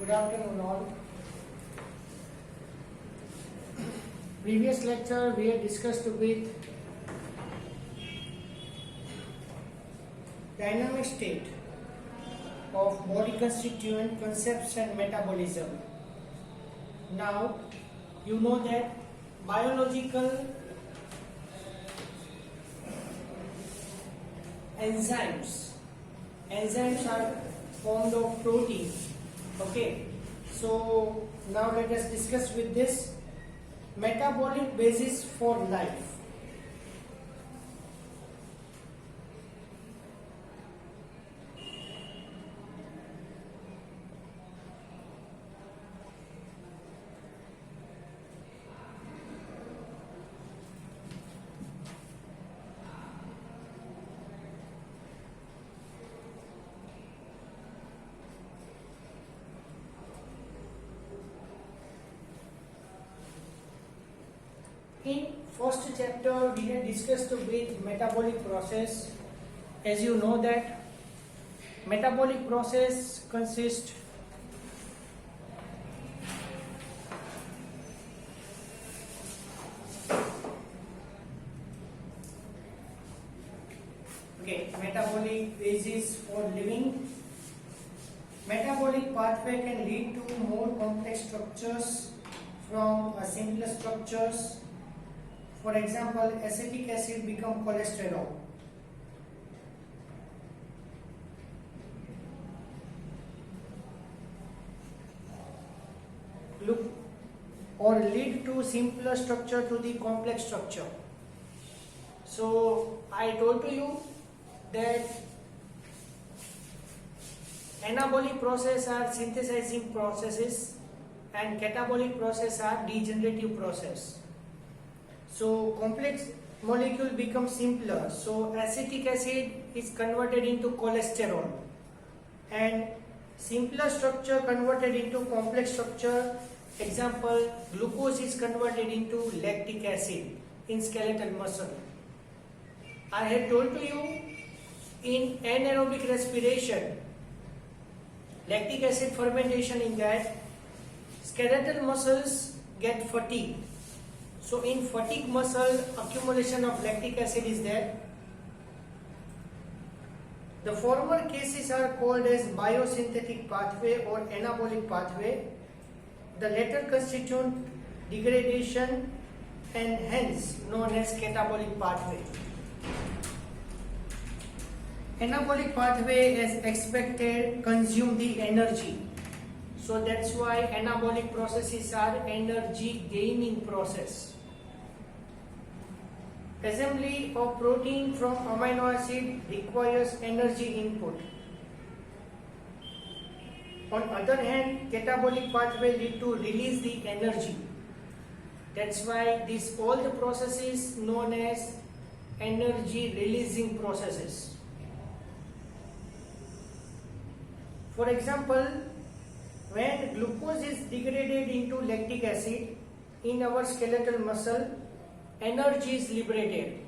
Good afternoon all. Previous lecture we had discussed with dynamic state of body constituent concepts and metabolism. Now you know that biological enzymes are formed of protein. Okay, so now let us discuss with this metabolic basis for life. In first chapter we had discussed with metabolic process. As you know that metabolic process consists metabolic basis for living. Metabolic pathway can lead to more complex structures from simpler structures. For example, acetic acid become cholesterol. Or lead to simpler structure to the complex structure. So I told to you that anabolic process are synthesizing processes and catabolic process are degenerative process. So complex molecule becomes simpler. So acetic acid is converted into cholesterol and simpler structure converted into complex structure. Example, glucose is converted into lactic acid in skeletal muscle. I had told to you in anaerobic respiration, lactic acid fermentation, in that skeletal muscles get fatigued. So in fatigue muscle, accumulation of lactic acid is there. The former cases are called as biosynthetic pathway or anabolic pathway. The latter constitute degradation and hence known as catabolic pathway. Anabolic pathway, as expected, consume the energy. So that's why anabolic processes are energy gaining process. Assembly of protein from amino acid requires energy input. On other hand, catabolic pathway lead to release the energy. That's why all the processes known as energy releasing processes. For example, when glucose is degraded into lactic acid in our skeletal muscle, energy is liberated.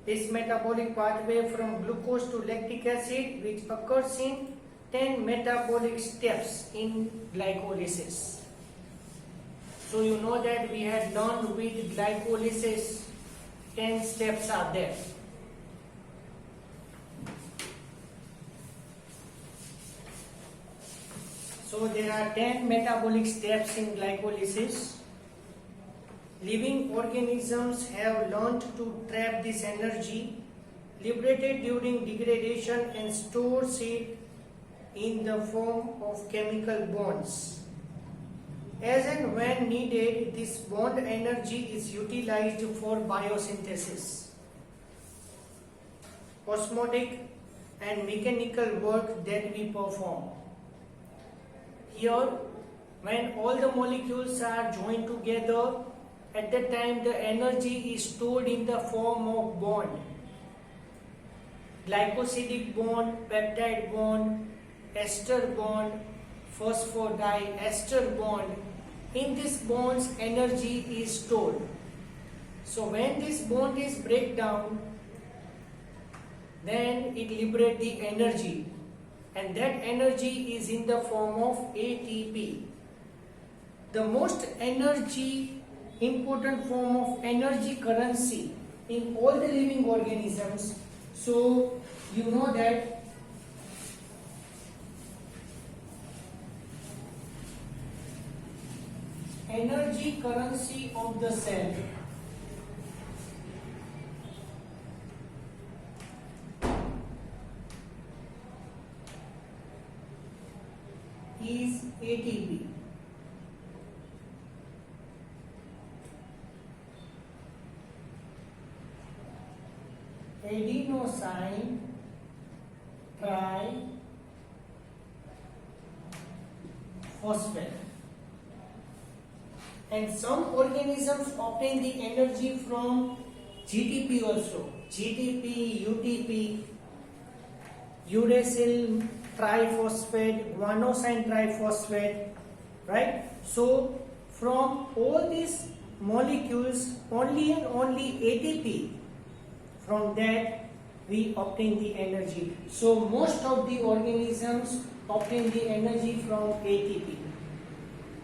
This metabolic pathway from glucose to lactic acid, which occurs in 10 metabolic steps in glycolysis. So you know that we had learned with glycolysis 10 steps are there. So there are 10 metabolic steps in glycolysis. Living organisms have learned to trap this energy, liberated during degradation, and stores it in the form of chemical bonds. As and when needed, this bond energy is utilized for biosynthesis, osmotic and mechanical work that we perform. Here, when all the molecules are joined together, at that time the energy is stored in the form of bond. Glycosidic bond, peptide bond, ester bond, phosphodiester bond. In these bonds energy is stored. So when this bond is break down, then it liberates the energy. and that energy is in the form of ATP. The most energy important form of energy currency in all the living organisms. So you know that energy currency of the cell is ATP. Adenosine triphosphate. And some organisms obtain the energy from GTP also. GTP, UTP, uracil triphosphate, guanosine triphosphate, right? So from all these molecules, only and only ATP, from that we obtain the energy. So most of the organisms obtain the energy from ATP.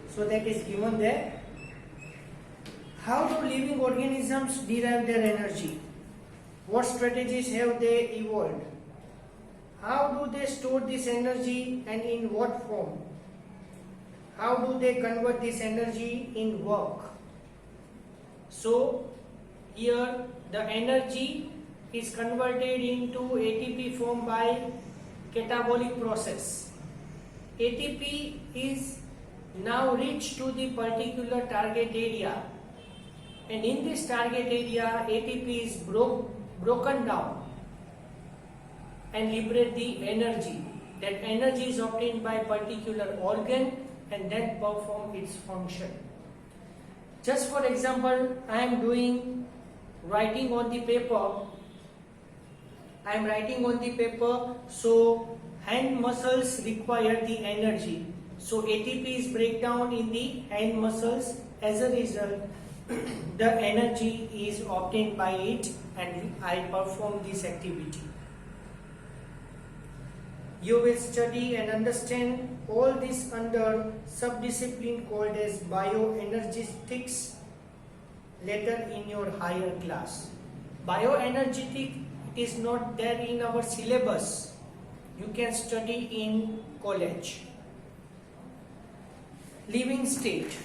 So that is given there. How do living organisms derive their energy? What strategies have they evolved? How do they store this energy and in what form? How do they convert this energy in work? So here the energy is converted into ATP form by catabolic process. ATP is now reached to the particular target area, and in this target area ATP is broken down and liberate the energy. That energy is obtained by particular organ and then perform its function. Just for example, I am writing on the paper. I am writing on the paper, so hand muscles require the energy. So ATP is breakdown in the hand muscles. As a result, the energy is obtained by it and I perform this activity. You will study and understand all this under subdiscipline called as bioenergetics later in your higher class. Bioenergetic is not there in our syllabus. You can study in college. Living state.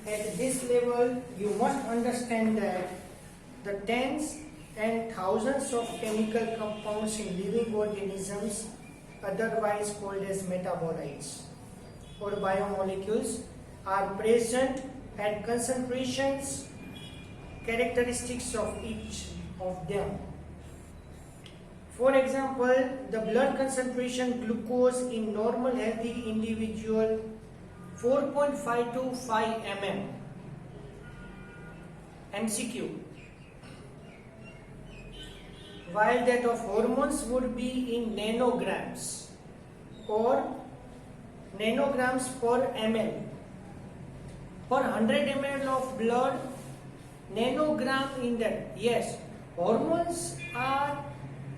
At this level, you must understand that the tens and thousands of chemical compounds in living organisms, otherwise called as metabolites or biomolecules, are present at concentrations characteristics of each of them. For example, the blood concentration glucose in normal healthy individual 4.5 to 5 mm. MCQ. While that of hormones would be in nanograms or nanograms per ml. Per 100 ml of blood, nanogram in that. Yes, hormones are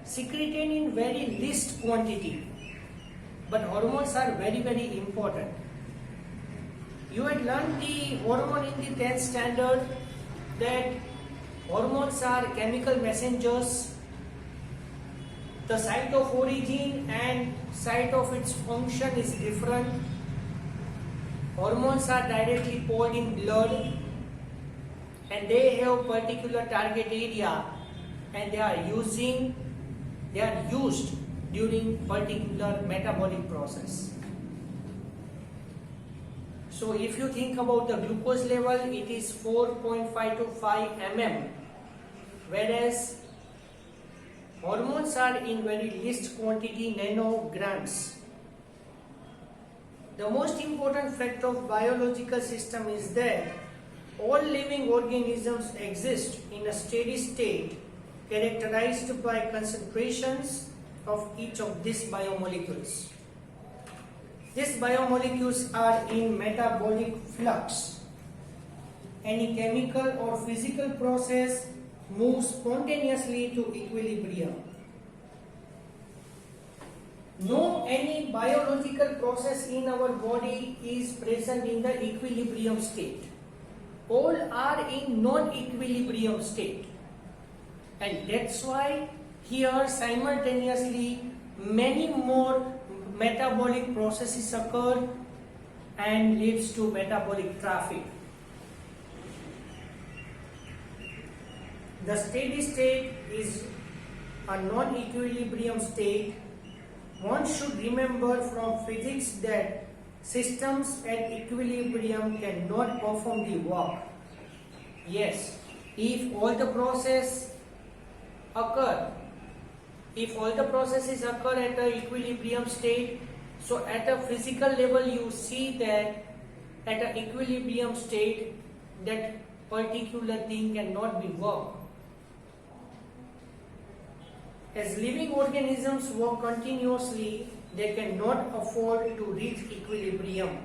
secreted in very least quantity, but hormones are very, very important. You had learned the hormone in the 10th standard that hormones are chemical messengers. The site of origin and site of its function is different. Hormones are directly poured in blood and they have particular target area and they are used during particular metabolic process. So if you think about the glucose level, it is 4.5 to 5 mm, whereas hormones are in very least quantity, nanograms. The most important fact of biological system is that all living organisms exist in a steady state characterized by concentrations of each of these biomolecules. These biomolecules are in metabolic flux. Any chemical or physical process moves spontaneously to equilibrium. No any biological process in our body is present in the equilibrium state. All are in non-equilibrium state. And that's why here simultaneously many more metabolic processes occur and leads to metabolic traffic. The steady state is a non-equilibrium state. One should remember from physics that systems at equilibrium cannot perform the work. Yes, if all the processes occur at the equilibrium state, so at a physical level you see that at an equilibrium state that particular thing cannot be worked. As living organisms work continuously, they cannot afford to reach equilibrium.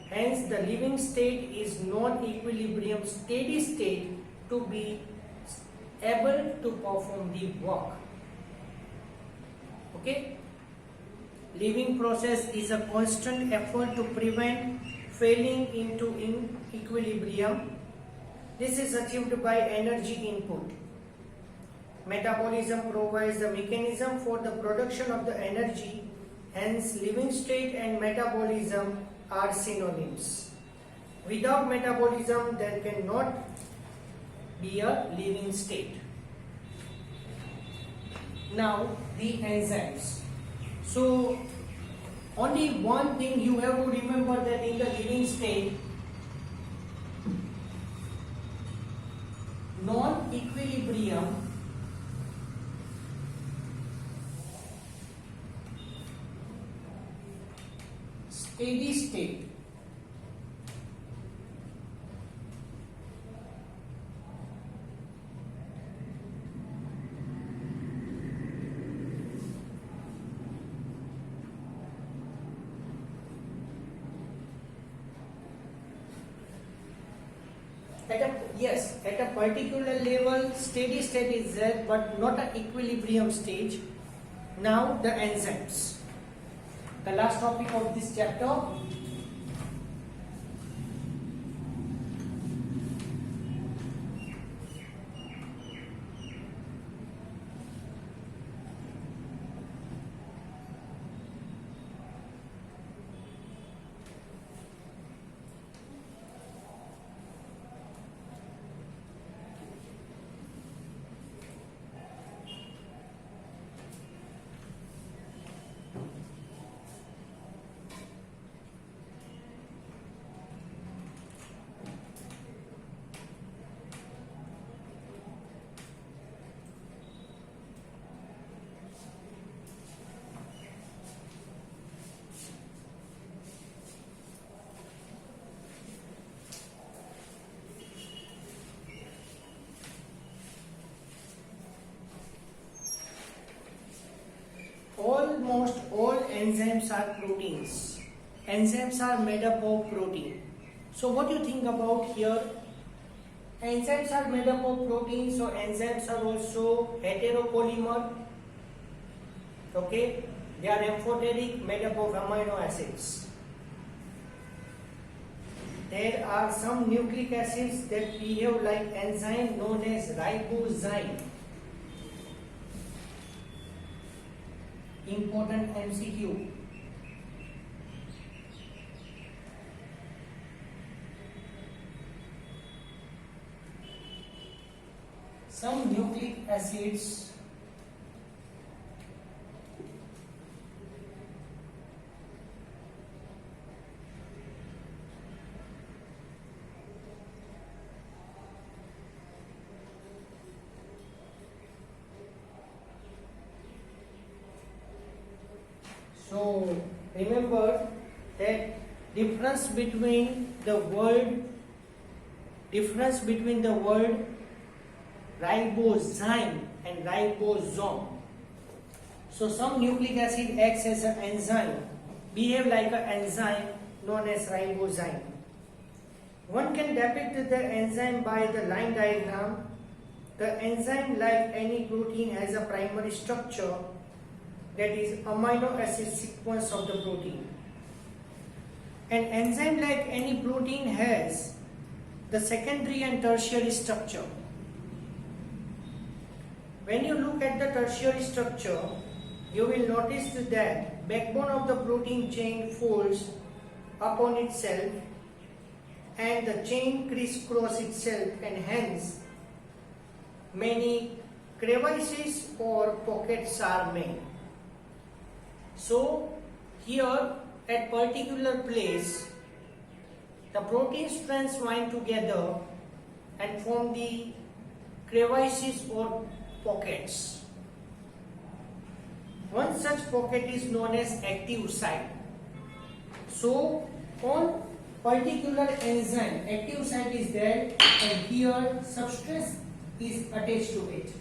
Hence, the living state is non-equilibrium steady state to be able to perform the work. Okay? Living process is a constant effort to prevent falling into equilibrium. This is achieved by energy input. Metabolism provides the mechanism for the production of the energy. Hence, living state and metabolism are synonyms. Without metabolism, there cannot be a living state. Now, the enzymes. So, only one thing you have to remember, that in the living state, non-equilibrium steady state at a particular level steady state is there, but not an equilibrium stage. Now the enzymes, the last topic of this chapter. Almost all enzymes are proteins. Enzymes are made up of protein. So what do you think about here? Enzymes are made up of protein, so enzymes are also heteropolymer. Okay, they are amphoteric, made up of amino acids. There are some nucleic acids that behave like enzyme known as ribozyme. Important MCQ. Some nucleic acids so remember that difference between the word ribozyme and ribosome. So some nucleic acid acts as an enzyme, behave like an enzyme known as ribozyme. One can depict the enzyme by the line diagram. The enzyme, like any protein, has a primary structure, that is amino acid sequence of the protein. An enzyme, like any protein, has the secondary and tertiary structure. When you look at the tertiary structure, you will notice that backbone of the protein chain folds upon itself and the chain crisscross itself, and hence many crevices or pockets are made. So here at particular place the protein strands wind together and form the crevices or pockets. One such pocket is known as active site. So on particular enzyme active site is there, and here substrate is attached to it.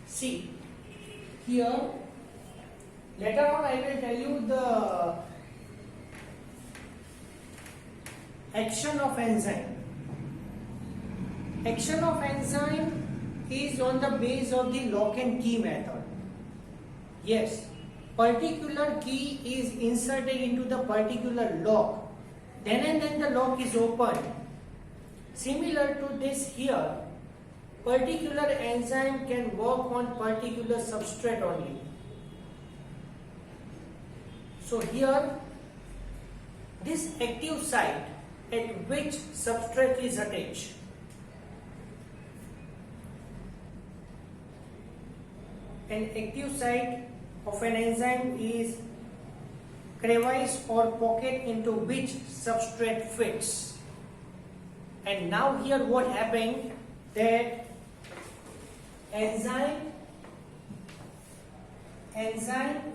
See, here later on I will tell you the action of enzyme. Action of enzyme is on the base of the lock and key method. Yes, particular key is inserted into the particular lock, then and then the lock is opened. Similar to this here, particular enzyme can work on particular substrate only. So here this active site at which substrate is attached. An active site of an enzyme is crevice or pocket into which substrate fits. And now here what happened, that enzyme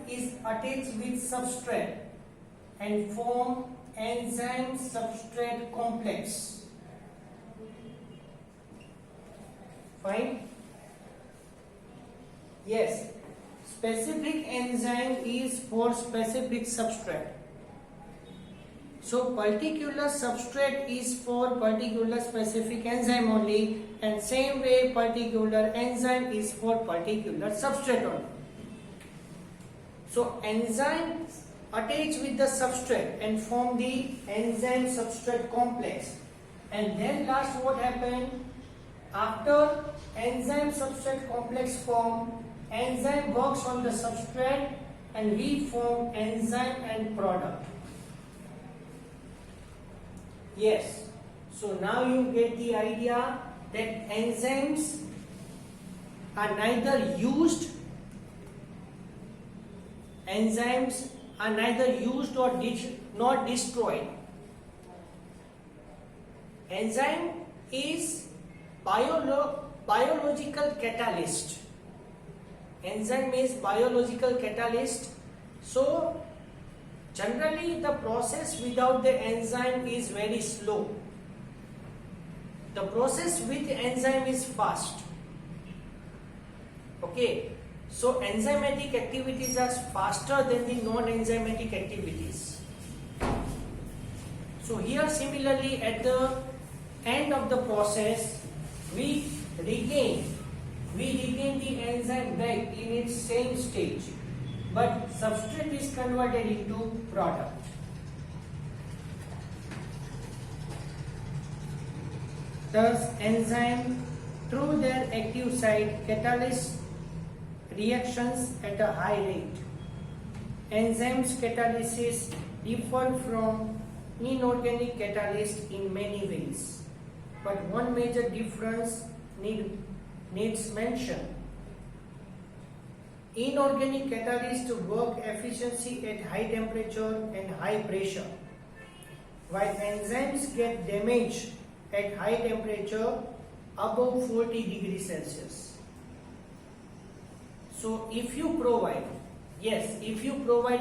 is attached with substrate and form enzyme substrate complex. Fine? Yes, specific enzyme is for specific substrate. So particular substrate is for particular specific enzyme only, and same way particular enzyme is for particular substrate only. So enzymes attach with the substrate and form the enzyme substrate complex. And then last what happened, after enzyme substrate complex form, enzyme works on the substrate and we form enzyme and product. Yes, so now you get the idea that enzymes are neither used or not destroyed. Enzyme is biological catalyst. Enzyme is biological catalyst. So generally the process without the enzyme is very slow. The process with enzyme is fast. Okay, so enzymatic activities are faster than the non-enzymatic activities. So here similarly at the end of the process we regain the enzyme back in its same stage, but substrate is converted into product. Thus, enzyme through their active site catalyze reactions at a high rate. Enzymes catalysis differ from inorganic catalyst in many ways, but one major difference needs mention. Inorganic catalysts work efficiency at high temperature and high pressure, while enzymes get damaged at high temperature above 40 degrees Celsius. So if you provide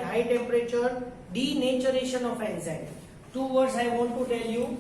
high temperature denaturation of enzyme, two words I want to tell you.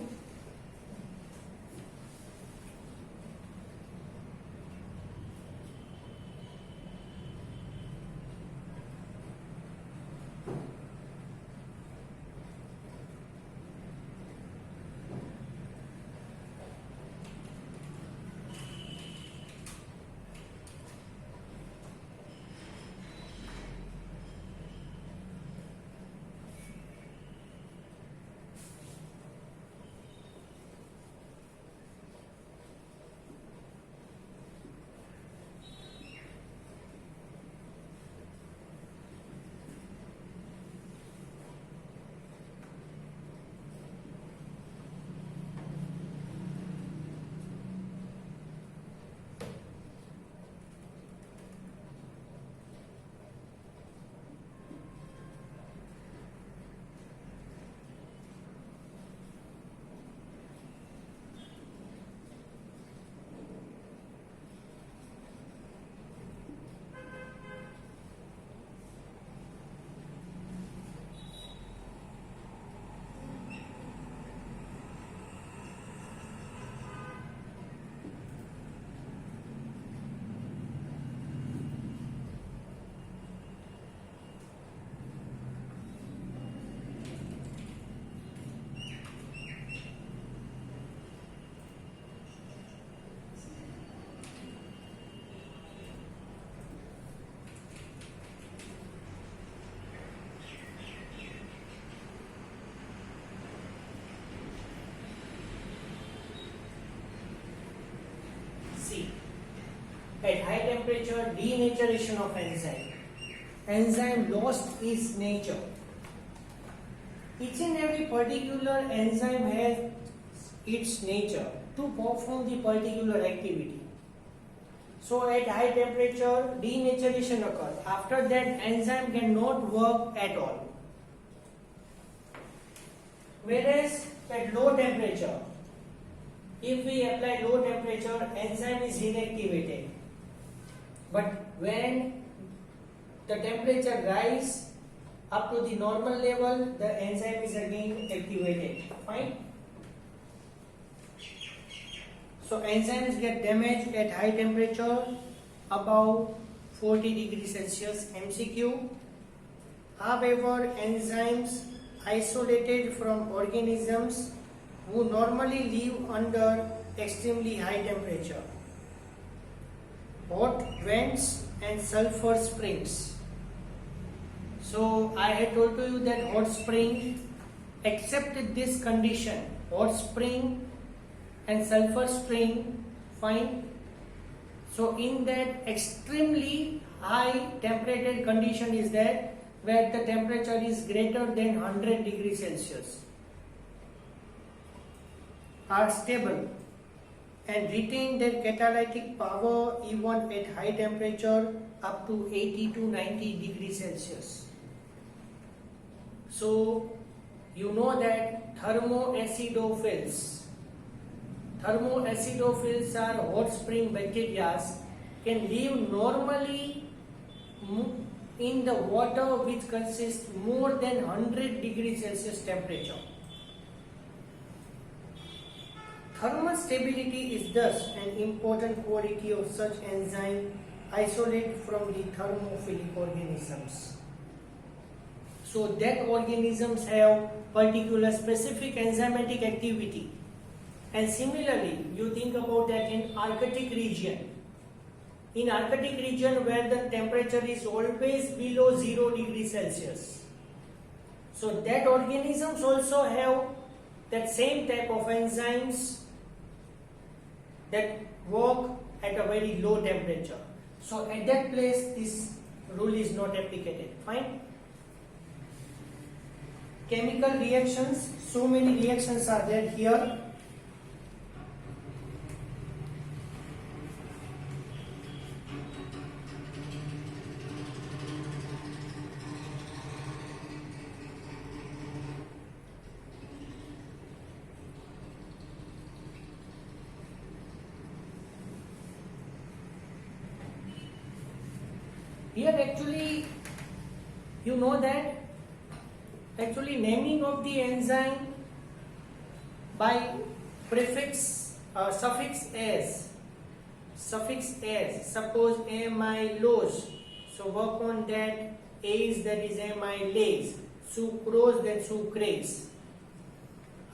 At high temperature, denaturation of enzyme. Enzyme lost its nature. Each and every particular enzyme has its nature to perform the particular activity. So at high temperature, denaturation occurs. After that, enzyme cannot work at all. Whereas at low temperature, if we apply low temperature, enzyme is inactivated. But when the temperature rises up to the normal level, the enzyme is again activated. Fine. So enzymes get damaged at high temperature above 40 degrees Celsius MCQ. However, enzymes isolated from organisms who normally live under extremely high temperature, hot vents and sulfur springs. So I had told to you that hot spring, except this condition, hot spring and sulfur spring, fine. So in that extremely high temperature condition is that where the temperature is greater than 100 degrees Celsius, are stable and retain their catalytic power even at high temperature up to 80 to 90 degrees Celsius. So you know that thermoacidophils are hot spring bacteria, can live normally in the water which consists more than 100 degrees Celsius temperature. Thermal stability is thus an important quality of such enzyme isolate from the thermophilic organisms. So that organisms have particular specific enzymatic activity. And similarly, you think about that in Arctic region. In Arctic region where the temperature is always below 0 degrees Celsius. So that organisms also have that same type of enzymes that work at a very low temperature. So at that place this rule is not applicated. Fine. Chemical reactions, so many reactions are there here. Here actually you know that actually naming of the enzyme by prefix suffix as, suppose amylose, so work on that. Ase, that is amylase. Sucrose, that sucrase.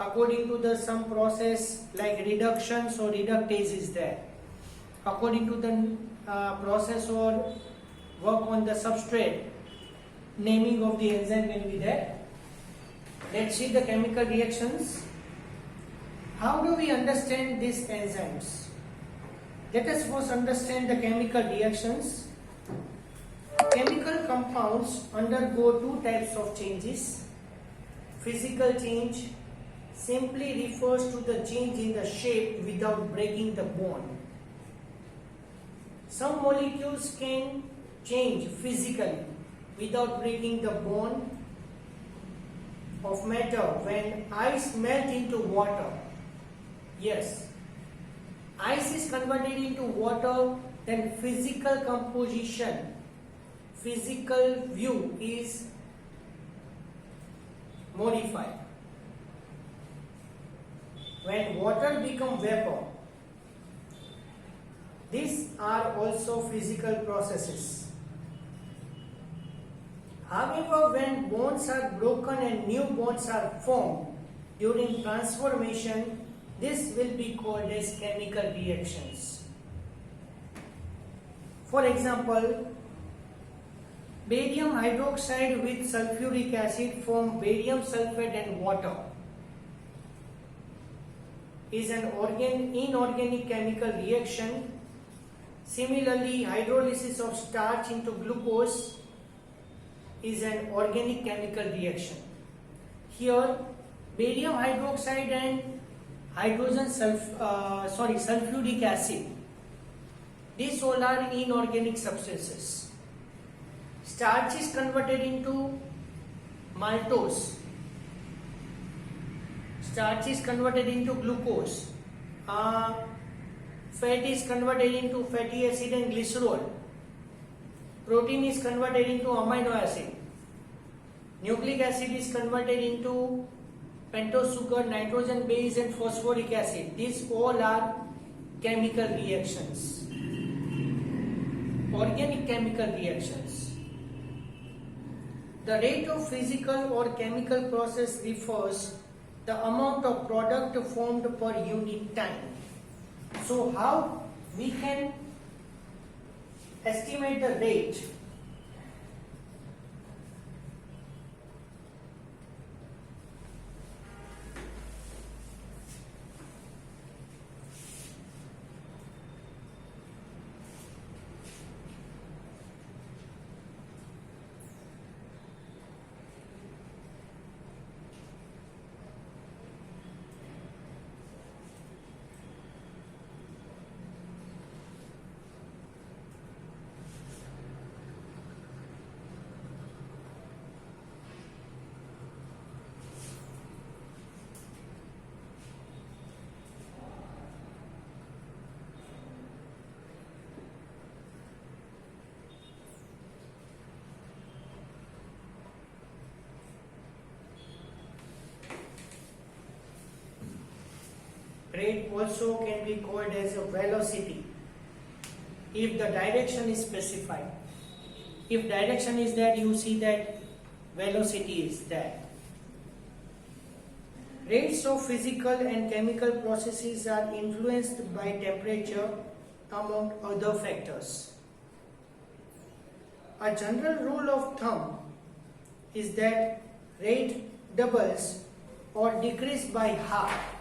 According to the some process like reductions or reductase is there. According to the process or work on the substrate, naming of the enzyme will be there. Let's see the chemical reactions. How do we understand these enzymes? Let us first understand the chemical reactions. Chemical compounds undergo two types of changes. Physical change simply refers to the change in the shape without breaking the bond. Some molecules can change physically without breaking the bond of matter when ice melts into water. Yes, ice is converted into water, then physical composition, physical view is modified. When water becomes vapor, these are also physical processes. However, when bonds are broken and new bonds are formed during transformation, this will be called as chemical reactions. For example, barium hydroxide with sulfuric acid form barium sulfate and water is an inorganic chemical reaction. Similarly, hydrolysis of starch into glucose is an organic chemical reaction. Here, barium hydroxide and sulfuric acid, these all are inorganic substances. Starch is converted into maltose. Starch is converted into glucose. Fat is converted into fatty acid and glycerol. Protein is converted into amino acid. Nucleic acid is converted into pentose sugar, nitrogen base and phosphoric acid. These all are chemical reactions. Organic chemical reactions. The rate of physical or chemical process refers the amount of product formed per unit time. So how we can estimate the rate? Rate also can be called as a velocity if the direction is specified. If direction is there, you see that velocity is there. Rates of physical and chemical processes are influenced by temperature among other factors. A general rule of thumb is that rate doubles or decreases by half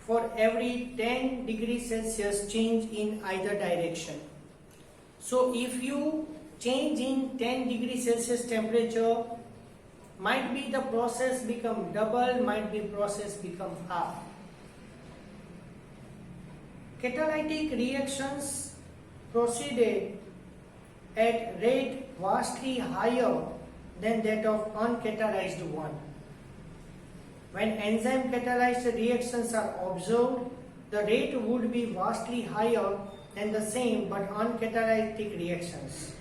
for every 10 degrees Celsius change in either direction. So if you change in 10 degrees Celsius temperature, might be the process become double, might be process become half. Catalytic reactions proceeded at rate vastly higher than that of uncatalyzed one. When enzyme catalyzed reactions are observed, the rate would be vastly higher than the same but uncatalytic reactions.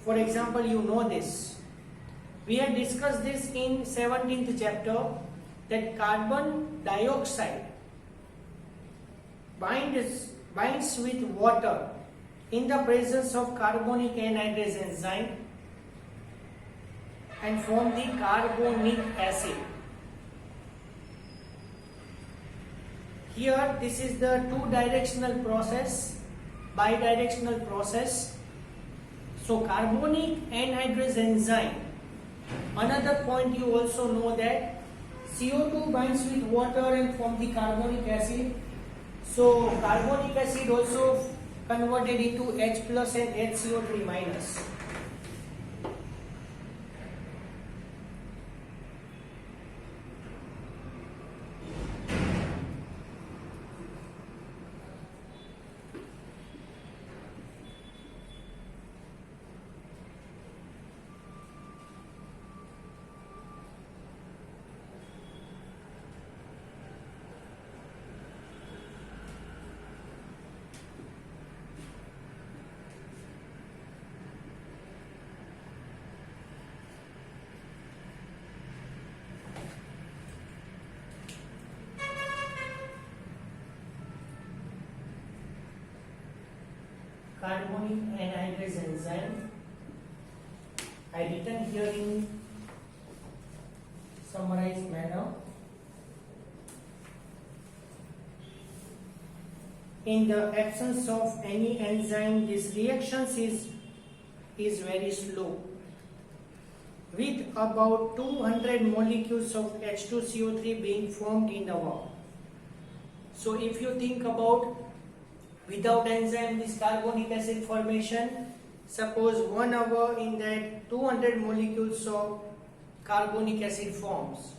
For example, you know this. We have discussed this in 17th chapter that carbon dioxide binds with water in the presence of carbonic anhydrase enzyme and form the carbonic acid. Here this is the two-directional process, bidirectional process. So carbonic anhydrase enzyme. Another point you also know that CO2 binds with water and form the carbonic acid. So carbonic acid also converted into H plus and HCO3 minus. Carbonic anhydrase enzyme. I written here in summarized manner. In the absence of any enzyme, this reaction is very slow, with about 200 molecules of H2CO3 being formed in the wall. So if you think about without enzyme this carbonic acid formation, suppose 1 hour in that 200 molecules of carbonic acid forms.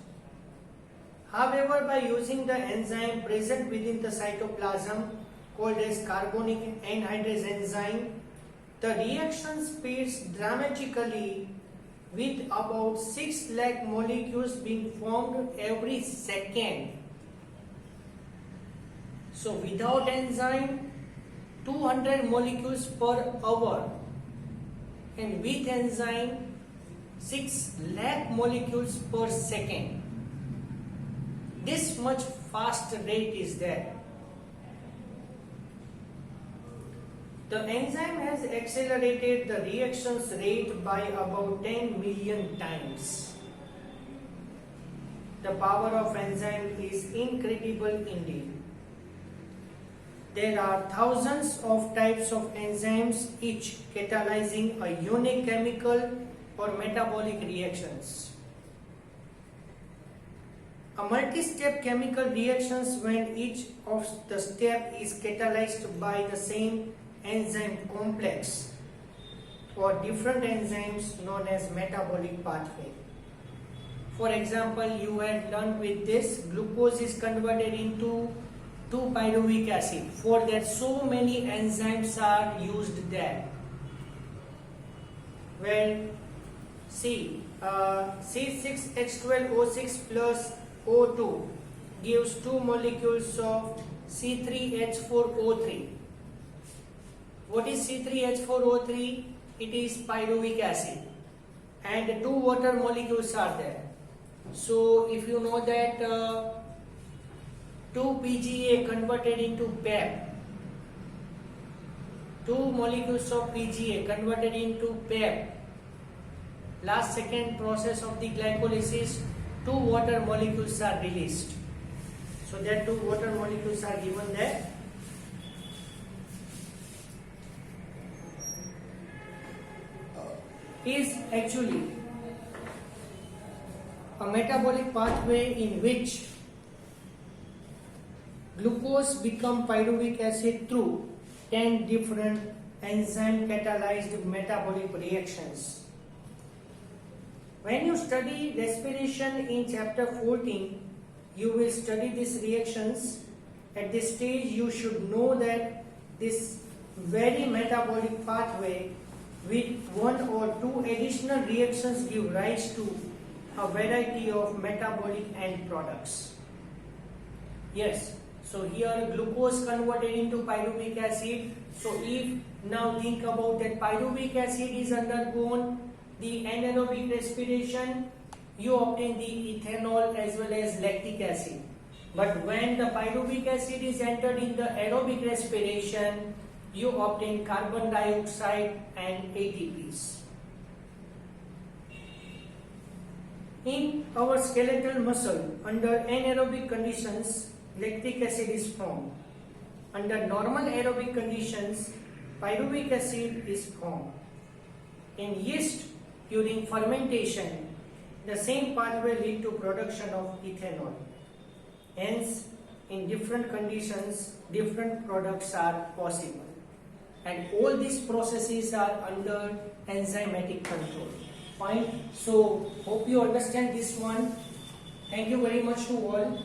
However, by using the enzyme present within the cytoplasm called as carbonic anhydrase enzyme, the reaction speeds dramatically with about 6 lakh molecules being formed every second. So without enzyme 200 molecules per hour, and with enzyme 6 lakh molecules per second. This much fast rate is there. The enzyme has accelerated the reactions rate by about 10 million times. The power of enzyme is incredible indeed. There are thousands of types of enzymes, each catalyzing a unique chemical or metabolic reactions. A multi-step chemical reactions when each of the step is catalyzed by the same enzyme complex or different enzymes known as metabolic pathway. For example, you had learned with this, glucose is converted into 2-pyruvic acid. For that, so many enzymes are used there. Well, see, C6H12O6 plus O2 gives 2 molecules of C3H4O3. What is C3H4O3? It is pyruvic acid, and 2 water molecules are there. So if you know that 2 PGA converted into PEP, 2 molecules of PGA converted into PEP, last second process of the glycolysis, 2 water molecules are released. So that 2 water molecules are given there. Is actually a metabolic pathway in which glucose become pyruvic acid through 10 different enzyme catalyzed metabolic reactions. When you study respiration in chapter 14, you will study these reactions. At this stage, you should know that this very metabolic pathway with one or two additional reactions give rise to a variety of metabolic end products. Yes, so here glucose converted into pyruvic acid. So if now think about that pyruvic acid is undergone the anaerobic respiration, you obtain the ethanol as well as lactic acid. But when the pyruvic acid is entered in the aerobic respiration, you obtain carbon dioxide and ATPs. In our skeletal muscle, under anaerobic conditions, lactic acid is formed. Under normal aerobic conditions, pyruvic acid is formed. In yeast, during fermentation, the same pathway leads to production of ethanol. Hence, in different conditions, different products are possible. And all these processes are under enzymatic control. Fine. So, hope you understand this one. Thank you very much to all.